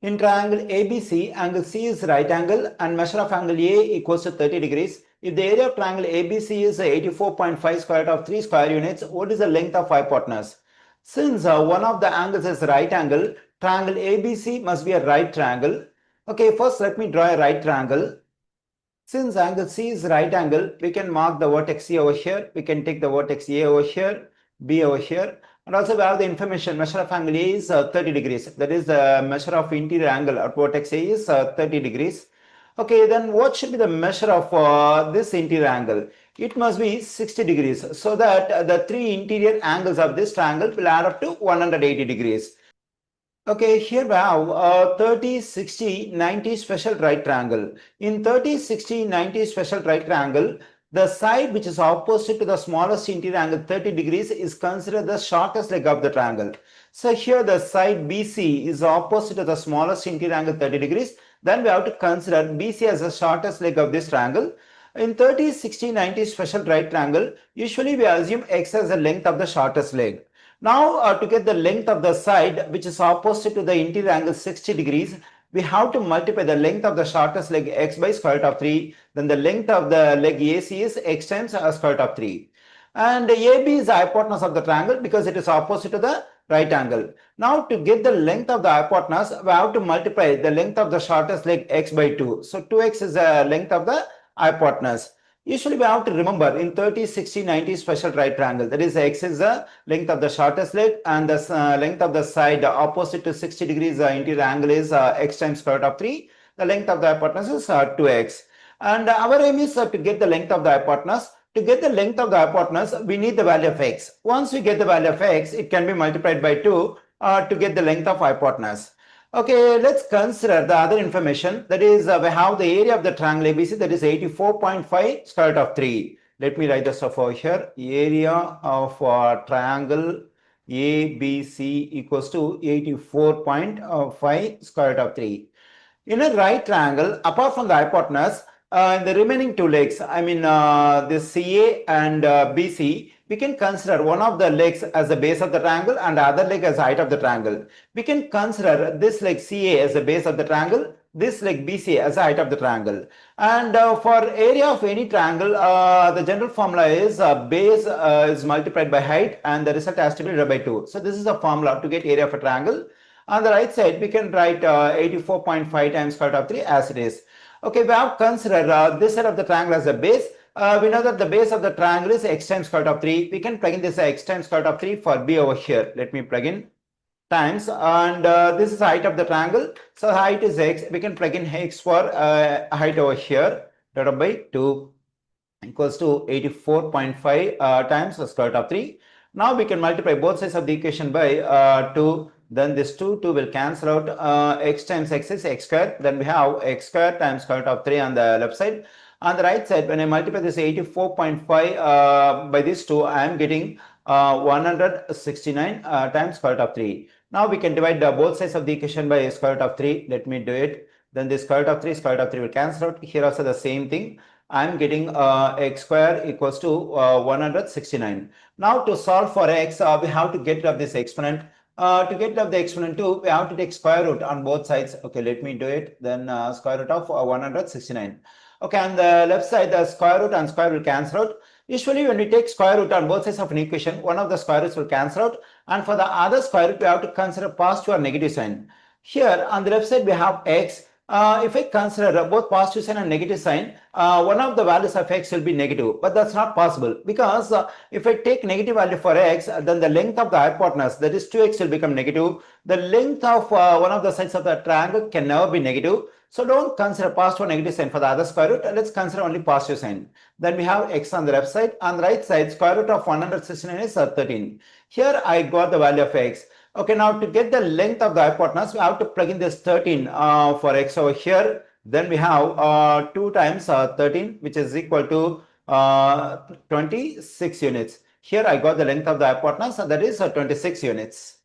In triangle ABC, angle C is right angle and measure of angle A equals to 30 degrees. If the area of triangle ABC is 84.5 square root of 3 square units, what is the length of hypotenuse? Since one of the angles is right angle, triangle ABC must be a right triangle. Okay, first let me draw a right triangle. Since angle C is right angle, we can mark the vertex C over here. We can take the vertex A over here, B over here. And also we have the information measure of angle A is 30 degrees. That is the measure of interior angle at vertex A is 30 degrees. Okay, then what should be the measure of this interior angle? It must be 60 degrees, so that the three interior angles of this triangle will add up to 180 degrees. Okay, here we have 30, 60, 90 special right triangle. In 30, 60, 90 special right triangle, the side which is opposite to the smallest interior angle 30 degrees is considered the shortest leg of the triangle. So here the side BC is opposite to the smallest interior angle 30 degrees. Then we have to consider BC as the shortest leg of this triangle. In 30, 60, 90 special right triangle, usually we assume X as the length of the shortest leg. Now to get the length of the side which is opposite to the interior angle 60 degrees, we have to multiply the length of the shortest leg x by square root of 3. Then the length of the leg AC is x times square root of 3. And AB is the hypotenuse of the triangle because it is opposite to the right angle. Now to get the length of the hypotenuse, we have to multiply the length of the shortest leg x by 2. So 2x is the length of the hypotenuse. Usually we have to remember in 30, 60, 90 special right triangle, that is x is the length of the shortest leg and the length of the side opposite to 60 degrees interior angle is x times square root of 3. The length of the hypotenuse is 2x. And our aim is to get the length of the hypotenuse. To get the length of the hypotenuse, we need the value of x. Once we get the value of x, it can be multiplied by 2 to get the length of hypotenuse. Okay, let's consider the other information. That is, we have the area of the triangle ABC, that is 84.5 square root of 3. Let me write the stuff over here. Area of triangle ABC equals to 84.5 square root of 3. In a right triangle, apart from the hypotenuse, in the remaining two legs, I mean this CA and BC, we can consider one of the legs as the base of the triangle and the other leg as the height of the triangle. We can consider this leg CA as the base of the triangle, this leg BC as the height of the triangle. And for area of any triangle, the general formula is base is multiplied by height and the result has to be divided by 2. So this is the formula to get area of a triangle. On the right side, we can write 84.5 times square root of 3 as it is. Okay, we have considered this side of the triangle as a base. We know that the base of the triangle is x times square root of 3. We can plug in this x times square root of 3 for b over here. Let me plug in times, and this is the height of the triangle. So the height is x. We can plug in x for height over here divided by 2 equals to 84.5 times the square root of 3. Now we can multiply both sides of the equation by 2. Then this 2 will cancel out. X times x is x square. Then we have x square times square root of 3 on the left side. On the right side, when I multiply this 84.5 by this 2, I am getting 169 times square root of 3. Now we can divide both sides of the equation by square root of 3. Let me do it. Then this square root of 3 will cancel out. Here also the same thing. I am getting x square equals to 169. Now to solve for x, we have to get rid of this exponent. To get rid of the exponent 2, we have to take square root on both sides. Okay, let me do it. Then square root of 169. Okay, on the left side, the square root and square will cancel out. Usually when we take square root on both sides of an equation, one of the square roots will cancel out. And for the other square root, we have to consider positive or negative sign. Here on the left side, we have x. If I consider both positive sign and negative sign, one of the values of x will be negative, but that's not possible because if I take negative value for x, then the length of the hypotenuse, that is 2x, will become negative. The length of one of the sides of the triangle can never be negative. So don't consider positive or negative sign for the other square root. Let's consider only positive sign. Then we have x on the left side. On the right side, square root of 169 is 13. Here I got the value of x. Okay, now to get the length of the hypotenuse, we have to plug in this 13 for x over here. Then we have 2 times 13, which is equal to 26 units. Here I got the length of the hypotenuse, and that is 26 units.